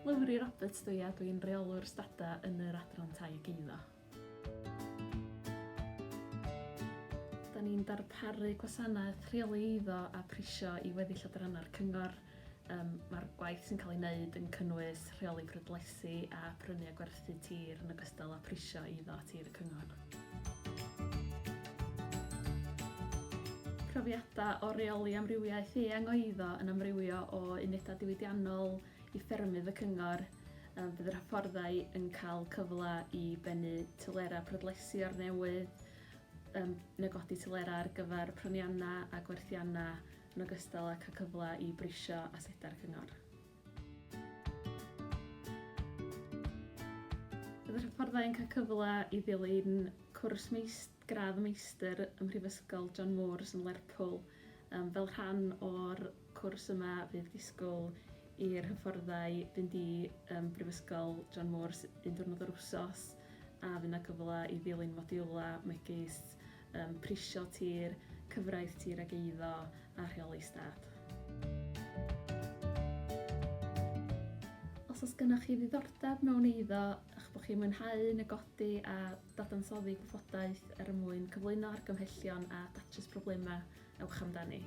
Lowri Roberts dwi a dwi'n reolwr stada yn yr Adran Tai ag Eiddo. Da ni'n darparu gwasanaeth rheoli eiddo a prisio i weddill adranna'r cyngor. Mae'r gwaith sy'n cael ei wneud yn cynnwys rheoli prydlesu a prynu a gwerthu tir yn ogystal â prisio eiddo a tir y cyngor. Profiadau o reoli amrywiaeth eang o eiddo yn amrywio o unedau diwydiannol i ffermydd y cyngor. Bydd yr hyfforddau yn cael cyfle i bennu tylera prydlesu o'r newydd, negodi tylera ar gyfer prynianna a gwerthianna yn ogystal â cael cyfle i brisio asedau'r cyngor. Bydd yr hyfforddau yn cael cyfle i ddilyn cwrs gradd meistr ym Mhrifysgol John Moores yn Lerpwl. Fel rhan o'r cwrs yma fydd disgwyl i'r hyfforddau fynd i Brifysgol John Moores un diwrnod yr wsos a fydd yna cyfle i ddilyn modiwla megis prisio tir, cyfraith tir ag eiddo a rheoli stad. Os oes gennych chi ddiddordeb mewn eiddo, eich bod chi'n mwynhau, negodi a dadansoddi gwybodaeth mwyn cyflwyno argymhellion a datrys problemau, ewch amdani.